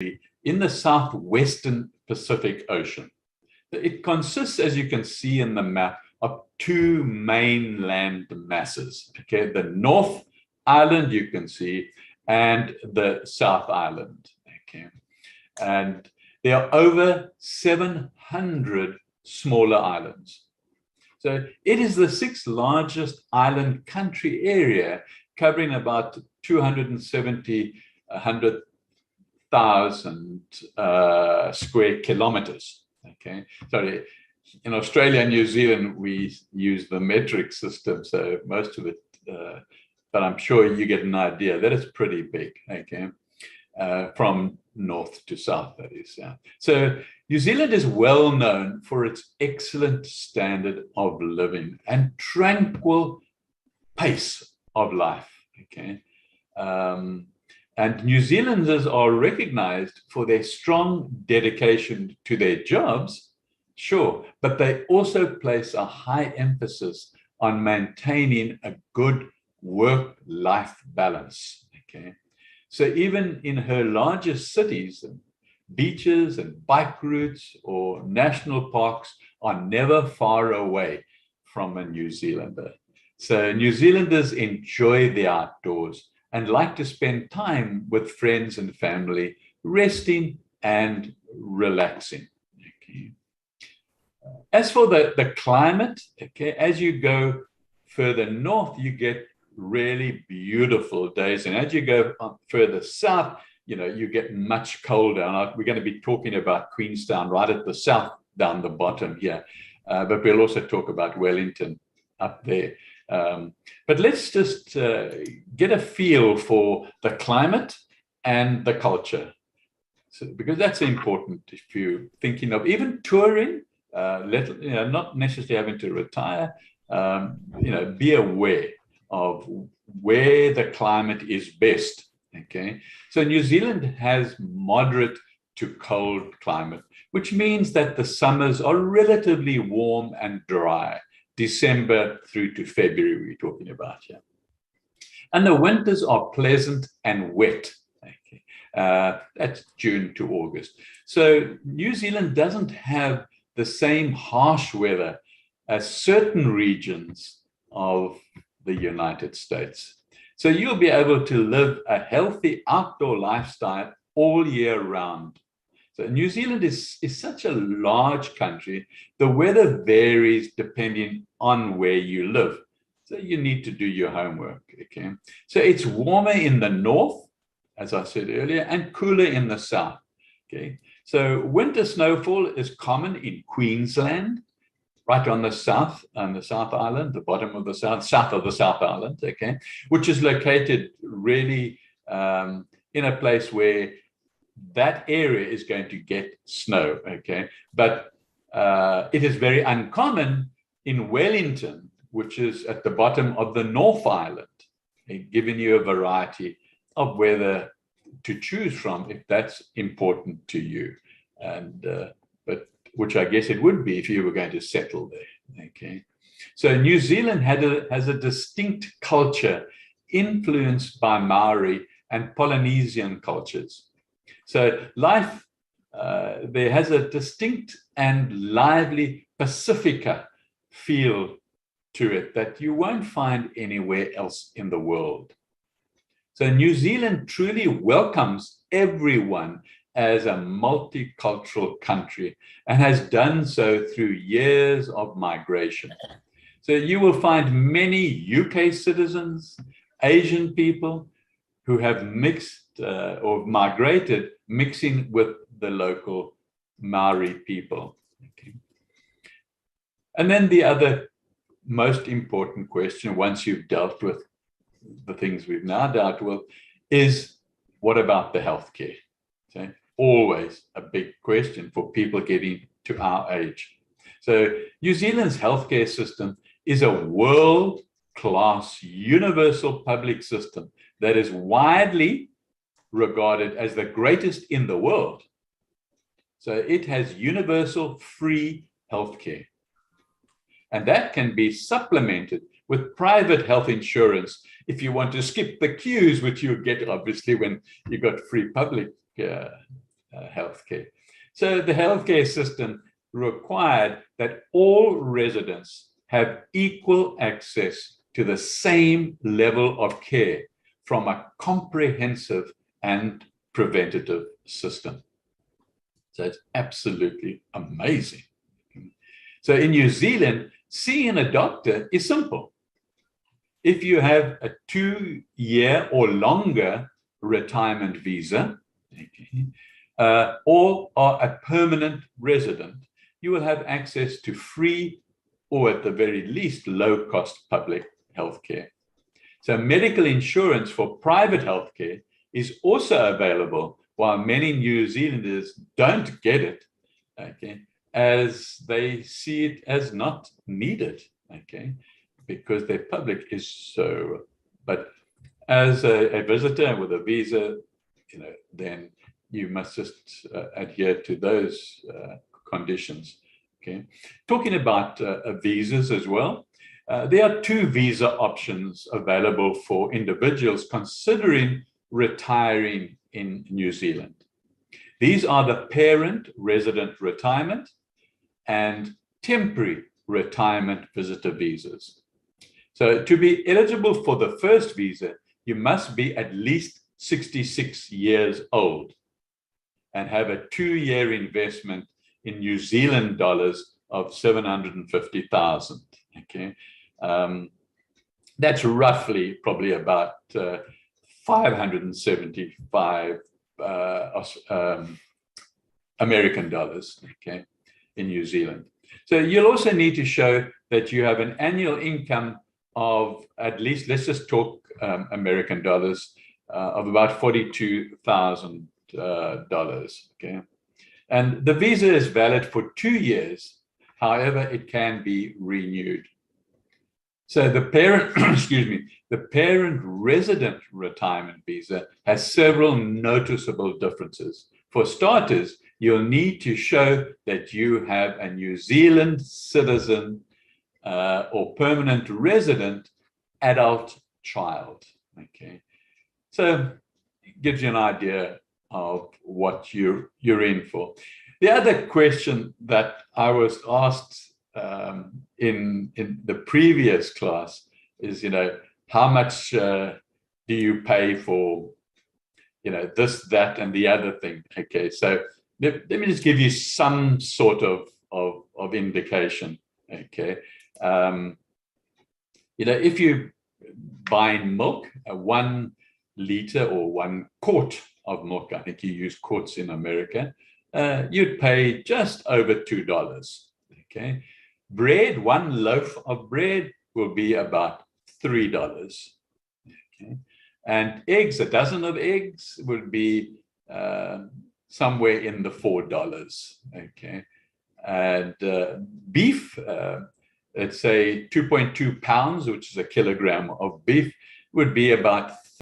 in the southwestern Pacific Ocean. It consists, as you can see in the map, of two mainland masses. Okay, the North Island you can see, and the South Island. Okay, and there are over 700 smaller islands. So it is the sixth largest island country area, covering about 100,000 square kilometers. Okay, sorry, in Australia and New Zealand, we use the metric system, so most of it, but I'm sure you get an idea that it's pretty big, okay, from north to south, that is. Yeah. So New Zealand is well known for its excellent standard of living and tranquil pace of life, okay. And New Zealanders are recognized for their strong dedication to their jobs, sure, but they also place a high emphasis on maintaining a good work-life balance, okay? So even in her largest cities, beaches and bike routes or national parks are never far away from a New Zealander. So New Zealanders enjoy the outdoors and like to spend time with friends and family, resting and relaxing. Okay. As for the climate, okay, as you go further north, you get really beautiful days. And as you go further south, you get much colder. And we're going to be talking about Queenstown right at the south, down the bottom here. But we'll also talk about Wellington up there. But let's just get a feel for the climate and the culture. So, because that's important if you're thinking of even touring, not necessarily having to retire, be aware of where the climate is best, okay? So New Zealand has moderate to cold climate, which means that the summers are relatively warm and dry, December through to February we're talking about here. And the winters are pleasant and wet, okay? That's June to August. So New Zealand doesn't have the same harsh weather as certain regions of the United States. So you'll be able to live a healthy outdoor lifestyle all year round. So New Zealand is such a large country. The weather varies depending on where you live. So you need to do your homework, okay? So it's warmer in the north, as I said earlier, and cooler in the south, okay? So winter snowfall is common in Queensland, right on the South Island, the bottom of the south of the South Island, okay, which is located really in a place where that area is going to get snow, okay? But it is very uncommon in Wellington, which is at the bottom of the North Island, okay, giving you a variety of weather to choose from if that's important to you. And but which I guess it would be if you were going to settle there, okay? So New Zealand has a distinct culture influenced by Maori and Polynesian cultures. So life there has a distinct and lively Pacifica feel to it that you won't find anywhere else in the world. So New Zealand truly welcomes everyone as a multicultural country and has done so through years of migration. So you will find many UK citizens, Asian people who have mixed or migrated, mixing with the local Maori people. Okay. And then the other most important question, once you've dealt with the things we've now dealt with, is what about the healthcare? Okay. Always a big question for people getting to our age. So New Zealand's healthcare system is a world-class universal public system that is widely regarded as the greatest in the world. So it has universal free healthcare. And that can be supplemented with private health insurance if you want to skip the queues, which you get obviously when you got free public healthcare. So the healthcare system required that all residents have equal access to the same level of care from a comprehensive and preventative system. So it's absolutely amazing. So in New Zealand, seeing a doctor is simple. If you have a 2-year or longer retirement visa, or are a permanent resident, you will have access to free or at the very least low-cost public health care. So medical insurance for private health care is also available, while many New Zealanders don't get it, as they see it as not needed, because their public is so. But as a visitor with a visa, then you must just adhere to those conditions. Talking about visas as well, there are 2 visa options available for individuals considering retiring in New Zealand. These are the parent resident retirement and temporary retirement visitor visas. So to be eligible for the first visa, you must be at least 66 years old and have a 2-year investment in New Zealand dollars of 750,000. That's roughly probably about 575 American dollars, in New Zealand. So you'll also need to show that you have an annual income of at least, let's just talk American dollars, of about $42,000. And the visa is valid for 2 years. However, it can be renewed. So the parent, the parent resident retirement visa has several noticeable differences. For starters, you'll need to show that you have a New Zealand citizen or permanent resident adult child. So it gives you an idea of what you're in for. The other question that I was asked in the previous class is, how much do you pay for, this, that, and the other thing? So let me just give you some sort of indication. If you buy milk, 1 liter or 1 quart of milk, I think you use quarts in America, you'd pay just over $2. Bread, 1 loaf of bread will be about $3. And eggs, a dozen of eggs would be somewhere in the $4. And beef, let's say 2.2 pounds, which is a kilogram of beef, would be about